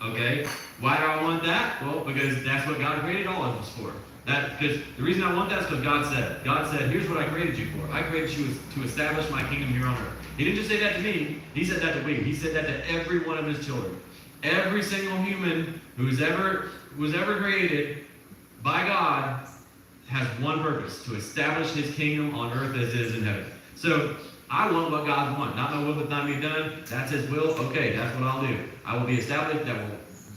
Okay? Why do I want that? Well, because that's what God created all of us for. Because the reason I want that is because God said, here's what I created you for. I created you to establish my kingdom here on earth. He didn't just say that to me. He said that to we. He said that to every one of his children. Every single human was ever created by God has one purpose, to establish his kingdom on earth as it is in heaven. So I want what God wants. Not my will, but not be done. That's his will. Okay, that's what I'll do. I will be established.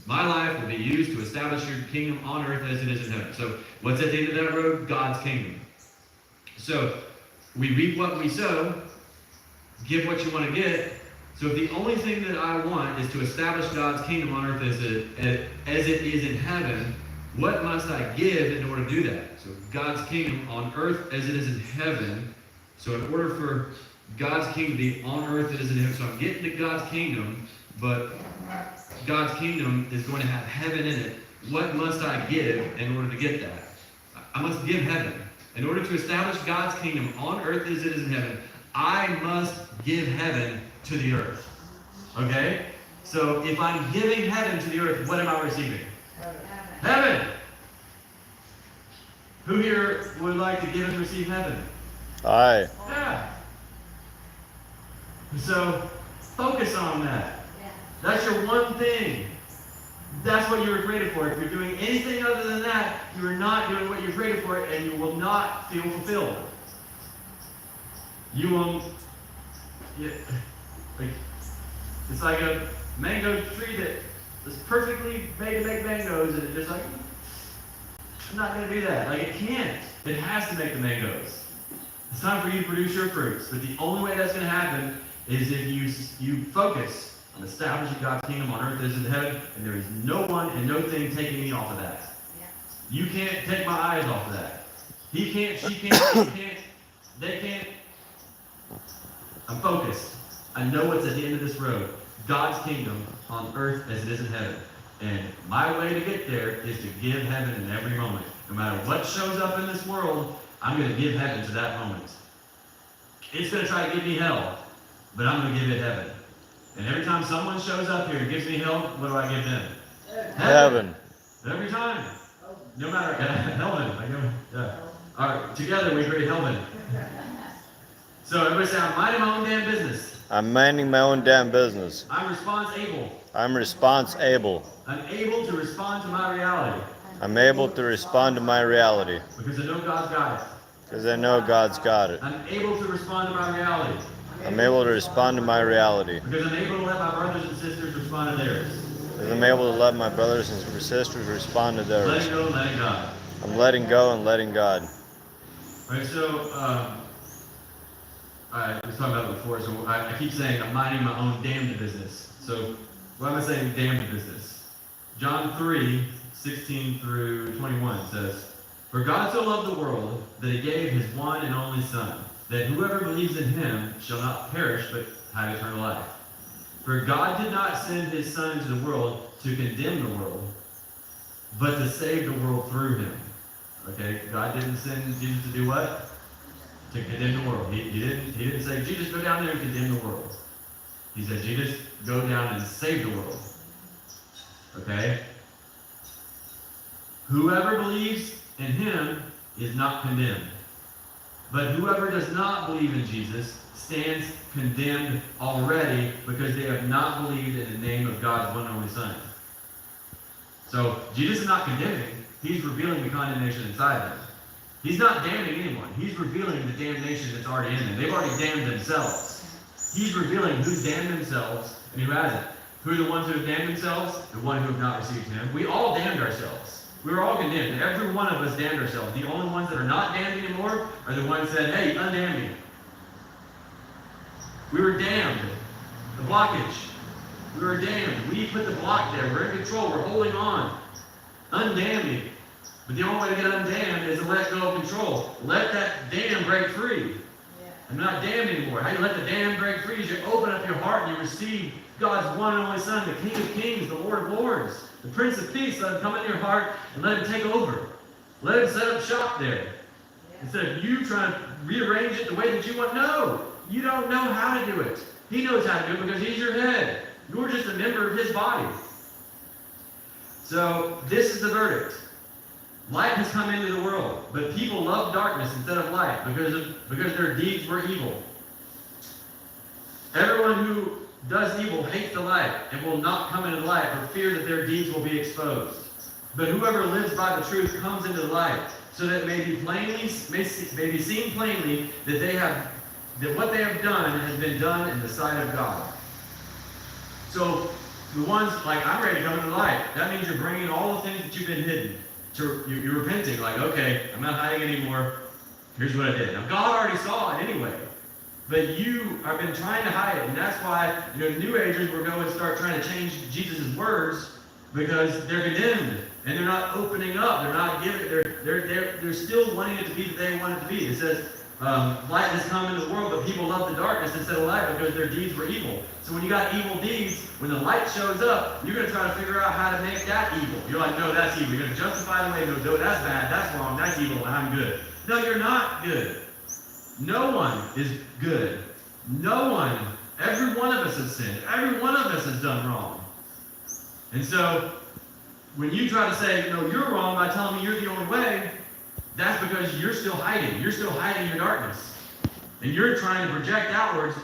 My life will be used to establish your kingdom on earth as it is in heaven. So what's at the end of that road? God's kingdom. So we reap what we sow. Give what you want to get. So if the only thing that I want is to establish God's kingdom on earth as it is in heaven, what must I give in order to do that? So God's kingdom on earth as it is in heaven. So in order for God's kingdom to be on earth as it is in heaven, so I'm getting to God's kingdom, but God's kingdom is going to have heaven in it. What must I give in order to get that? I must give heaven. In order to establish God's kingdom on earth as it is in heaven, I must give heaven to the earth. Okay? So if I'm giving heaven to the earth, what am I receiving? Heaven! Who here would like to give and receive heaven? Aye. Yeah. So focus on that. That's your one thing. That's what you were created for. If you're doing anything other than that, you are not doing what you're created for, and you will not feel fulfilled. You will. It's like a mango tree that is perfectly made to make mangoes, and it's just like, I'm not going to do that. Like, it can't. It has to make the mangoes. It's time for you to produce your fruits. But the only way that's going to happen is if you focus on establishing God's kingdom on earth as in heaven, and there is no one and no thing taking me off of that. Yeah. You can't take my eyes off of that. He can't, she can't, he can't, they can't. I'm focused. I know what's at the end of this road. God's kingdom on earth as it is in heaven. And my way to get there is to give heaven in every moment. No matter what shows up in this world, I'm going to give heaven to that moment. It's going to try to give me hell, but I'm going to give it heaven. And every time someone shows up here and gives me hell, what do I give them? Heaven. Every time. No matter, heaven. Yeah. All right, together we create heaven. So everybody say, I'm minding my own damn business. I'm minding my own damn business. I'm response-able. I'm response-able. I'm able to respond to my reality. I'm able to respond to my reality. Because I know God's got it. Because I know God's got it. I'm able to respond to my reality. I'm able to respond to my reality. Because I'm able to let my brothers and sisters respond to theirs. Because I'm able to let my brothers and sisters respond to theirs. Letting go and letting God. I'm letting go and letting God. All right, so, I was talking about it before, so I keep saying I'm minding my own damned business. So, why am I saying damned business? John 3:16 through 21 says, For God so loved the world that he gave his one and only Son, that whoever believes in him shall not perish but have eternal life. For God did not send his Son into the world to condemn the world, but to save the world through him. Okay, God didn't send Jesus to do what? To condemn the world. He didn't say, Jesus, go down there and condemn the world. He said, Jesus, go down and save the world. Okay? Whoever believes in him is not condemned. But whoever does not believe in Jesus stands condemned already because they have not believed in the name of God's one and only Son. So Jesus is not condemning. He's revealing the condemnation inside them. He's not damning anyone. He's revealing the damnation that's already in them. They've already damned themselves. He's revealing who's damned themselves and who hasn't. Who are the ones who have damned themselves? The one who have not received him. We all damned ourselves. We were all condemned. Every one of us damned ourselves. The only ones that are not damned anymore are the ones that said, hey, undamn me. We were damned. The blockage. We were damned. We put the block there. We're in control. We're holding on. Undamn me. But the only way to get undamned is to let go of control. Let that dam break free. I'm not damned anymore. How do you let the dam break free? Is you open up your heart and you receive God's one and only Son, the King of Kings, the Lord of Lords, the Prince of Peace. Let him come into your heart and let him take over. Let him set up shop there. Instead of you trying to rearrange it the way that you want. No, you don't know how to do it. He knows how to do it because he's your head. You're just a member of his body. So this is the verdict. Light has come into the world, but people love darkness instead of light because their deeds were evil. Everyone who does evil hates the light and will not come into the light for fear that their deeds will be exposed. But whoever lives by the truth comes into the light, so that it may be seen plainly that what they have done has been done in the sight of God. So the ones like, I'm ready to come into the light. That means you're bringing all the things that you've been hidden. You're repenting, like, okay, I'm not hiding anymore. Here's what I did. Now God already saw it anyway. But you have been trying to hide it, and that's why the New Agers will go and start trying to change Jesus' words because they're condemned and they're not opening up. They're not giving. They're still wanting it to be that they want it to be. It says, "Light has come into the world, but people love the darkness instead of light because their deeds were evil." So when you got evil deeds, when the light shows up, you're going to try to figure out how to make that evil. You're like, "No, that's evil." You're going to justify the way. No, that's bad. That's wrong. That's evil, and I'm good. No, you're not good. No one is good. No one. Every one of us has sinned. Every one of us has done wrong. And so, when you try to say, no, you're wrong by telling me you're the only way, that's because you're still hiding. You're still hiding your darkness. And you're trying to project outwards